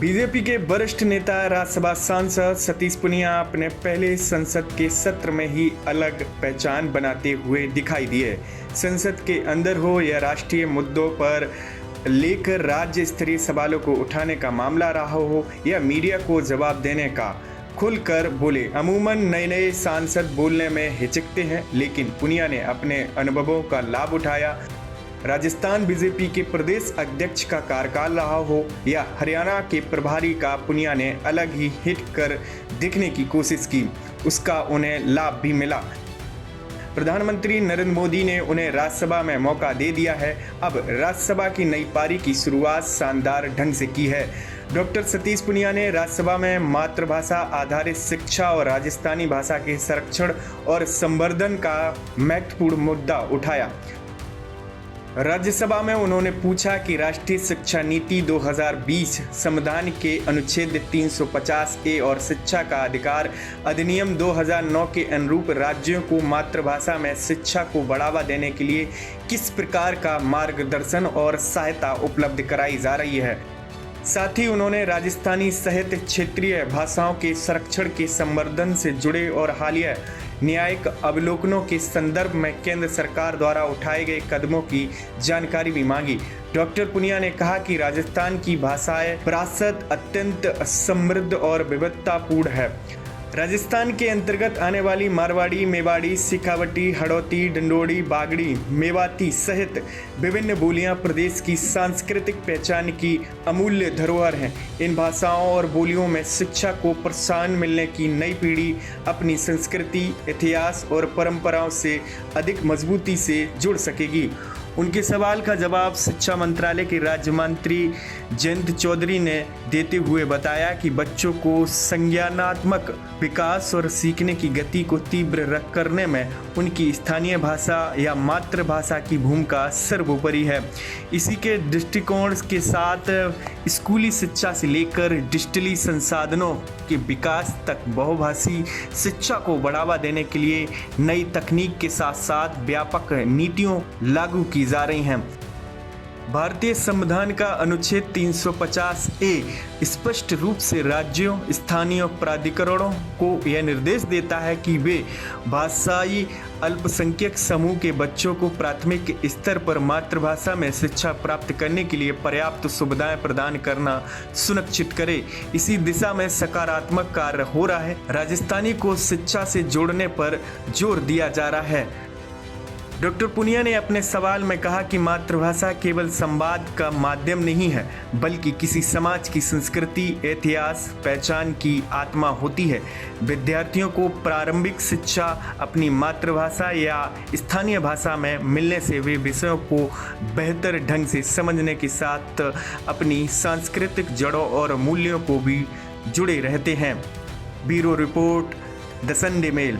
BJP के वरिष्ठ नेता राज्यसभा सांसद सतीश पुनिया अपने पहले संसद के सत्र में ही अलग पहचान बनाते हुए दिखाई दिए। संसद के अंदर हो या राष्ट्रीय मुद्दों पर लेकर राज्य स्तरीय सवालों को उठाने का मामला रहा हो या मीडिया को जवाब देने का, खुलकर बोले। अमूमन नए सांसद बोलने में हिचकते हैं, लेकिन पुनिया ने अपने अनुभवों का लाभ उठाया। राजस्थान बीजेपी के प्रदेश अध्यक्ष का कार्यकाल रहा हो या हरियाणा के प्रभारी का, पुनिया ने अलग ही हिट कर दिखने की कोशिश की। उसका उन्हें लाभ भी मिला। प्रधानमंत्री नरेंद्र मोदी ने उन्हें राज्यसभा में मौका दे दिया है। अब राज्यसभा की नई पारी की शुरुआत शानदार ढंग से की है। डॉक्टर सतीश पुनिया ने राज्यसभा में मातृभाषा आधारित शिक्षा और राजस्थानी भाषा के संरक्षण और संवर्धन का महत्वपूर्ण मुद्दा उठाया। राज्यसभा में उन्होंने पूछा कि राष्ट्रीय शिक्षा नीति 2020, संविधान के अनुच्छेद 350A और शिक्षा का अधिकार अधिनियम 2009 के अनुरूप राज्यों को मातृभाषा में शिक्षा को बढ़ावा देने के लिए किस प्रकार का मार्गदर्शन और सहायता उपलब्ध कराई जा रही है। साथ ही उन्होंने राजस्थानी सहित क्षेत्रीय भाषाओं के संरक्षण के संवर्धन से जुड़े और हालिया न्यायिक अवलोकनों के संदर्भ में केंद्र सरकार द्वारा उठाए गए कदमों की जानकारी भी मांगी। डॉक्टर पुनिया ने कहा कि राजस्थान की भाषाएं विरासत अत्यंत समृद्ध और विविधतापूर्ण है। राजस्थान के अंतर्गत आने वाली मारवाड़ी, मेवाड़ी, सिखावटी, हड़ौती, डंडोड़ी, बागड़ी, मेवाती सहित विभिन्न बोलियां प्रदेश की सांस्कृतिक पहचान की अमूल्य धरोहर हैं। इन भाषाओं और बोलियों में शिक्षा को प्रोत्साहन मिलने की नई पीढ़ी अपनी संस्कृति, इतिहास और परंपराओं से अधिक मजबूती से जुड़ सकेगी। उनके सवाल का जवाब शिक्षा मंत्रालय के राज्य मंत्री जयंत चौधरी ने देते हुए बताया कि बच्चों को संज्ञानात्मक विकास और सीखने की गति को तीव्र करने में उनकी स्थानीय भाषा या मातृभाषा की भूमिका सर्वोपरि है। इसी के दृष्टिकोण के साथ स्कूली शिक्षा से लेकर डिजिटली संसाधनों के विकास तक बहुभाषी शिक्षा को बढ़ावा देने के लिए नई तकनीक के साथ साथ व्यापक नीतियों लागू की जा रही हैं। भारतीय संविधान का अनुच्छेद 350A स्पष्ट रूप से राज्यों, स्थानीय प्राधिकरणों को यह निर्देश देता है कि वे भाषाई अल्पसंख्यक समूह के बच्चों को प्राथमिक स्तर पर मातृभाषा में शिक्षा प्राप्त करने के लिए पर्याप्त सुविधाएं प्रदान करना सुनिश्चित करें। इसी दिशा में सकारात्मक कार्य हो रहा है। राजस्थानी को शिक्षा से जोड़ने पर जोर दिया जा रहा है। डॉक्टर पुनिया ने अपने सवाल में कहा कि मातृभाषा केवल संवाद का माध्यम नहीं है, बल्कि किसी समाज की संस्कृति, इतिहास, पहचान की आत्मा होती है। विद्यार्थियों को प्रारंभिक शिक्षा अपनी मातृभाषा या स्थानीय भाषा में मिलने से वे विषयों को बेहतर ढंग से समझने के साथ अपनी सांस्कृतिक जड़ों और मूल्यों को भी जुड़े रहते हैं। Bureau report, the Sunday mail.